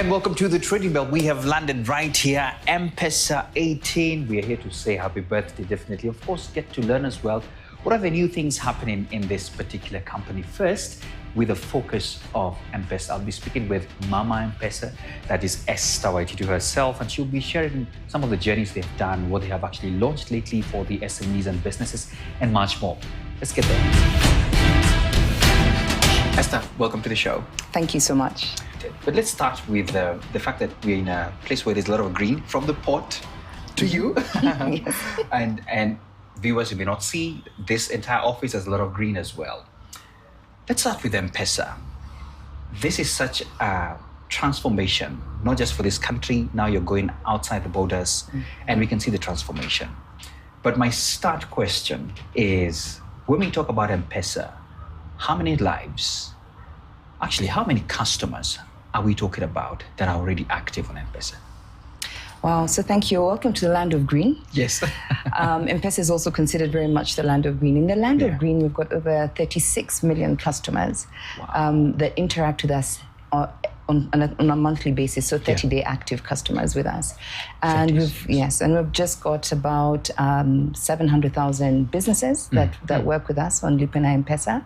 and welcome to the Trading Bell. We have landed right here, Empessa 18. We are here to say happy birthday, definitely. Of course, get to learn as well what are the new things happening in this particular company. First, with a focus of Empessa, I'll be speaking with Mama Empessa, that is Esther Waititu herself, and she'll be sharing some of the journeys they've done, what they have actually launched lately for the SMEs and businesses, and much more. Let's get there. Esther, welcome to the show. Thank you so much. But let's start with the fact that we're in a place where there's a lot of green, from the port to you. Yes. And viewers who may not see, this entire office has a lot of green as well. Let's start with Empessa. This is such a transformation, not just for this country. Now you're going outside the borders, and we can see the transformation. But my start question is, when we talk about Empessa, how many lives, actually, how many customers are we talking about that are already active on Empessa? Wow, so thank you. Welcome to the land of green. Yes. Empessa is also considered very much the land of green. In the land of green, we've got over 36 million customers that interact with us on a monthly basis, so 30-day active customers with us. And we've just got about 700,000 businesses that work with us on Lupina Empessa.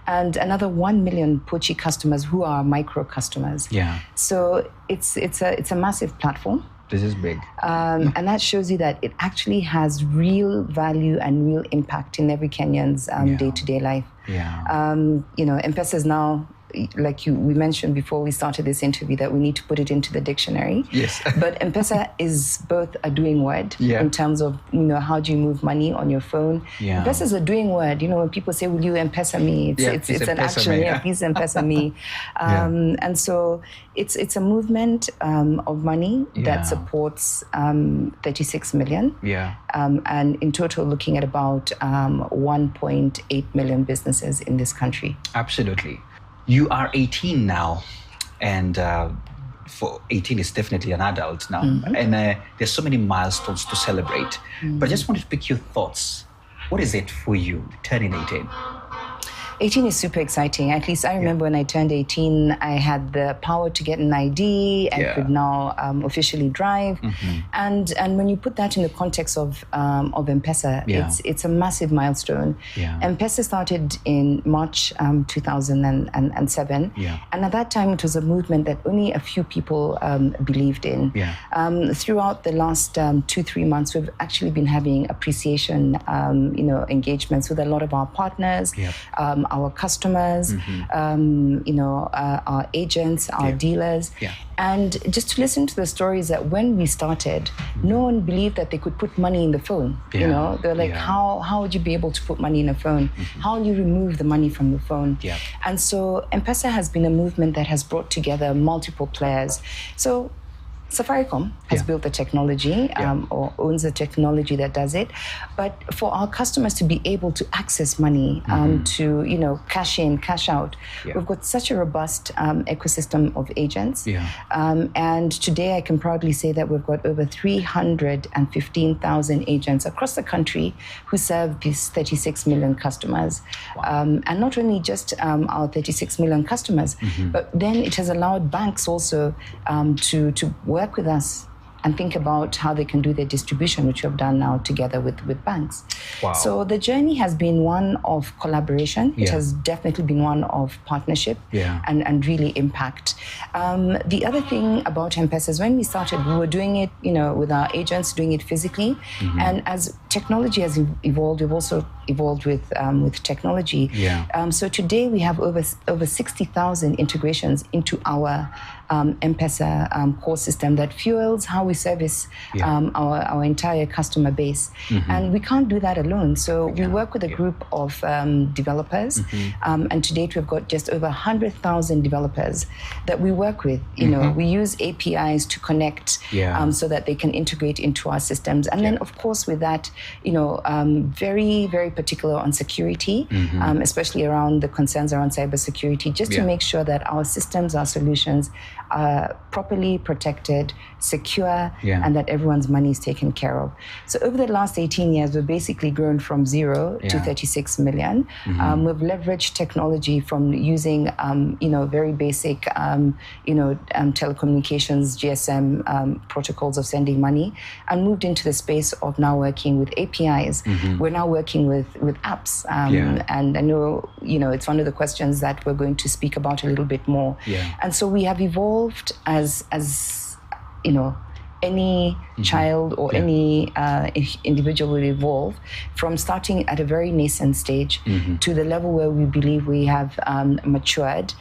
And another 1 million Pochi customers who are micro customers. Yeah. So it's a massive platform. This is big. And that shows you that it actually has real value and real impact in every Kenyan's day-to-day life. Yeah. Empessa is now, like we mentioned before we started this interview, that we need to put it into the dictionary. Yes. But Empessa is both a doing word in terms of, how do you move money on your phone. Yeah. Empessa is a doing word. When people say, will you Empessa me? It's an action. Me. Yeah, please Empessa me. And so it's a movement of money that supports 36 million. Yeah. And in total, looking at about 1.8 million businesses in this country. Absolutely. You are 18 now, and for 18 is definitely an adult now. And there's so many milestones to celebrate. But I just wanted to pick your thoughts. What is it for you, turning 18? 18 is super exciting. At least I remember when I turned 18, I had the power to get an ID and could now officially drive. And when you put that in the context of Empessa, it's a massive milestone. Empessa started in March 2007. And at that time, it was a movement that only a few people believed in. Throughout the last 2-3 months, we've actually been having appreciation, engagements with a lot of our partners, our customers, our agents, our dealers. And just to listen to the stories that when we started, no one believed that they could put money in the phone. They're like, how would you be able to put money in a phone? How will you remove the money from the phone? And so Empessa has been a movement that has brought together multiple players. So Safaricom has built the technology or owns the technology that does it. But for our customers to be able to access money, to, cash in, cash out, we've got such a robust ecosystem of agents. And today I can proudly say that we've got over 315,000 agents across the country who serve these 36 million customers. And not only just our 36 million customers, but then it has allowed banks also to work with us and think about how they can do their distribution, which we have done now together with banks. So the journey has been one of collaboration. It has definitely been one of partnership and really impact. The other thing about Empessa is when we started, we were doing it, with our agents, doing it physically. And as technology has evolved, we've also evolved with technology. So today we have over 60,000 integrations into our Empessa core system that fuels how we service our entire customer base. And we can't do that alone. So we work with a group of developers. And to date, we've got just over 100,000 developers that we work with. We use APIs to connect so that they can integrate into our systems. And then, of course, with that, very, very particular on security, especially around the concerns around cybersecurity, just to make sure that our systems, our solutions are properly protected, secure, Yeah. and that everyone's money is taken care of. So over the last 18 years, we've basically grown from 0 to Yeah. 36 million. We've leveraged technology from using, very basic, telecommunications, GSM protocols of sending money, and moved into the space of now working with APIs. We're now working with apps. And I know, it's one of the questions that we're going to speak about a little bit more. Yeah. And so we have evolved as any child or any individual will evolve from starting at a very nascent stage to the level where we believe we have matured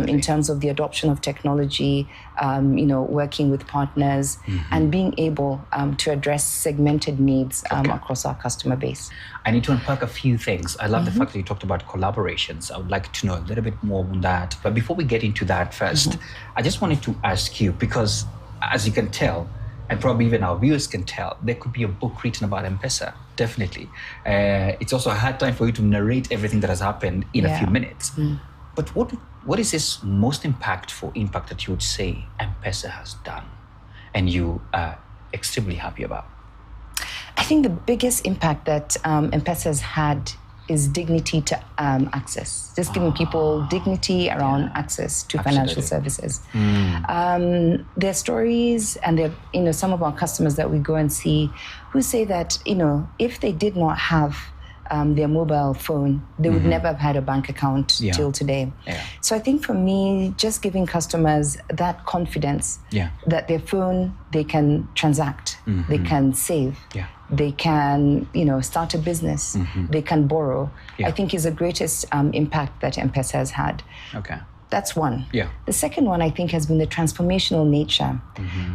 in terms of the adoption of technology, working with partners and being able to address segmented needs across our customer base. I need to unpack a few things. I love the fact that you talked about collaborations. I would like to know a little bit more on that. But before we get into that first, I just wanted to ask you, because as you can tell, and probably even our viewers can tell, there could be a book written about Empessa, definitely. It's also a hard time for you to narrate everything that has happened in a few minutes. But what is this most impactful impact that you would say Empessa has done and you are extremely happy about? I think the biggest impact that Empessa has had is dignity to access, just giving people dignity around access to financial services. There are stories and there are, some of our customers that we go and see who say that, if they did not have their mobile phone, they would never have had a bank account till today. So I think for me, just giving customers that confidence that their phone, they can transact, they can save, they can, start a business, they can borrow, I think is the greatest impact that Empessa has had. Okay. That's one. The second one, I think, has been the transformational nature.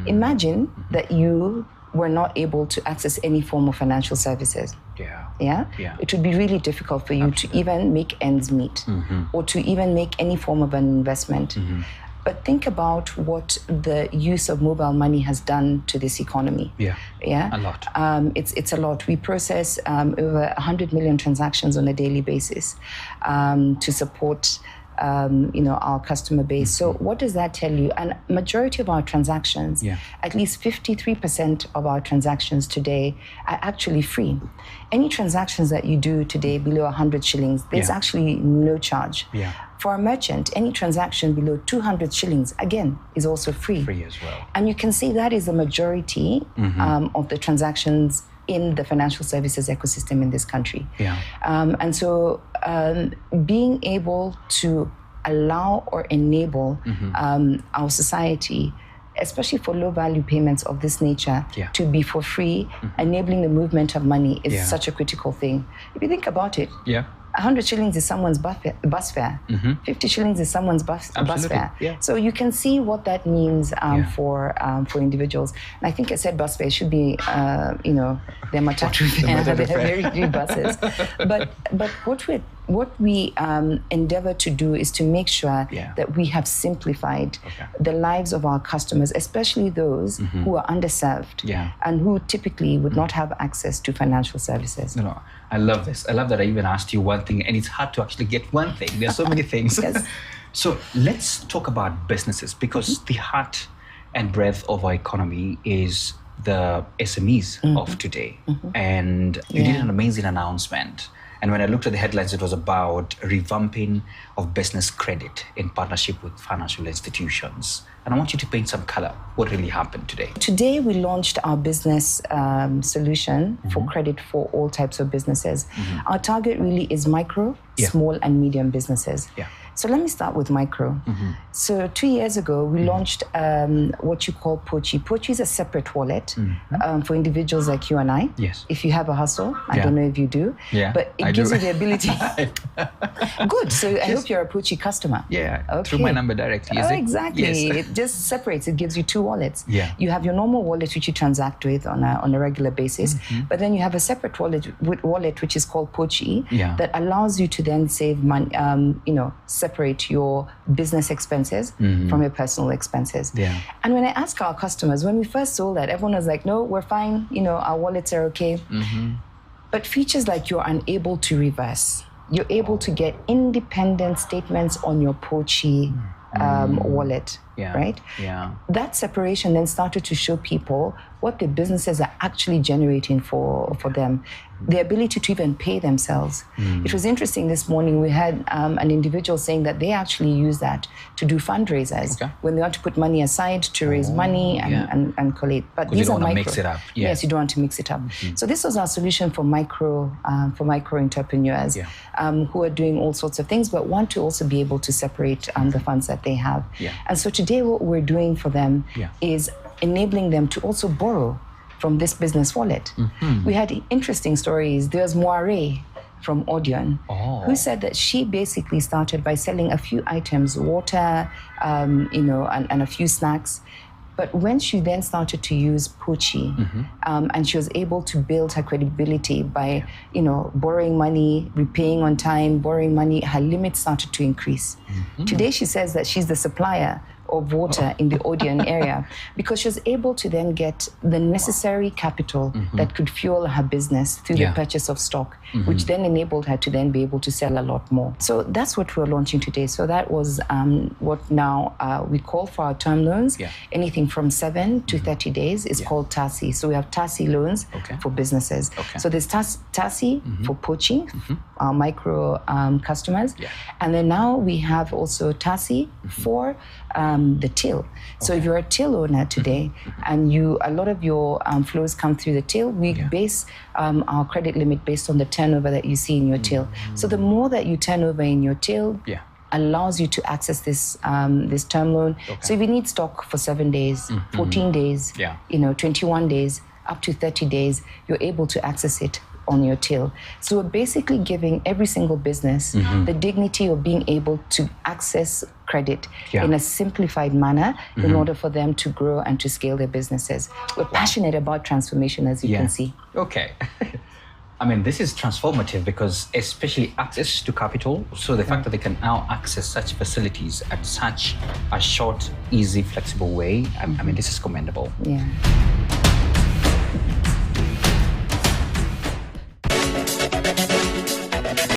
Imagine that you were not able to access any form of financial services. It would be really difficult for you to even make ends meet or to even make any form of an investment. But think about what the use of mobile money has done to this economy. A lot. It's a lot. We process over 100 million transactions on a daily basis to support our customer base. So what does that tell you? And majority of our transactions, at least 53% of our transactions today are actually free. Any transactions that you do today below 100 shillings, there's actually no charge. For a merchant, any transaction below 200 shillings, again, is also free. Free as well. And you can see that is the majority of the transactions in the financial services ecosystem in this country. And so being able to allow or enable our society, especially for low value payments of this nature, to be for free, enabling the movement of money is such a critical thing. If you think about it, 100 shillings is someone's bus fare. 50 shillings is someone's bus fare. So you can see what that means for individuals. And I think I said bus fare should be, their matatu fare. They have very few buses. But what we endeavor to do is to make sure that we have simplified the lives of our customers, especially those who are underserved and who typically would not have access to financial services. I love this. I love that I even asked you one thing, and it's hard to actually get one thing. There's so many things. So let's talk about businesses, because the heart and breadth of our economy is the SMEs of today. And you did an amazing announcement. And when I looked at the headlines, it was about revamping of business credit in partnership with financial institutions. And I want you to paint some color. What really happened today? Today, we launched our business solution for credit for all types of businesses. Our target really is micro, small, and medium businesses. So let me start with micro. So 2 years ago, we launched what you call Pochi. Pochi is a separate wallet for individuals like you and I. If you have a hustle, I don't know if you do, but it gives you the ability. Good. So I hope you're a Pochi customer. Through my number directly. Is it? Exactly. It just separates. It gives you two wallets. You have your normal wallet, which you transact with on a regular basis, but then you have a separate wallet which is called Pochi that allows you to then save money. Separate your business expenses from your personal expenses. And when I ask our customers, when we first sold that, everyone was like, no, we're fine. Our wallets are okay. But features like you're unable to reverse. You're able to get independent statements on your Pochi wallet. right? Yeah. That separation then started to show people what their businesses are actually generating for them, the ability to even pay themselves. It was interesting this morning, we had an individual saying that they actually use that to do fundraisers when they want to put money aside to raise money and collate. But these are micro. Mix it up. Yes, you don't want to mix it up. So this was our solution for micro entrepreneurs who are doing all sorts of things, but want to also be able to separate the funds that they have. And so today what we're doing for them is enabling them to also borrow from this business wallet. We had interesting stories. There's Moire from Audion, who said that she basically started by selling a few items, water, and a few snacks. But when she then started to use Pochi, and she was able to build her credibility by, borrowing money, repaying on time, borrowing money, her limits started to increase. Today she says that she's the supplier of water in the Audion area because she was able to then get the necessary capital that could fuel her business through the purchase of stock, which then enabled her to then be able to sell a lot more. So that's what we're launching today. So that was what now we call for our term loans. Anything from 7 to 30 days is called TASI. So we have TASI loans for businesses. So there's TASI for poaching, our micro customers. And then now we have also TASI for the till. So if you're a till owner today and a lot of your flows come through the till, we base our credit limit based on the turnover that you see in your till. So the more that you turn over in your till, allows you to access this term loan. So if you need stock for 7 days, 14 days, 21 days, up to 30 days, you're able to access it on your till. So we're basically giving every single business the dignity of being able to access credit in a simplified manner in order for them to grow and to scale their businesses. We're passionate about transformation, as you can see. Okay. I mean, this is transformative because especially access to capital. So the fact that they can now access such facilities at such a short, easy, flexible way, I mean, this is commendable. Yeah.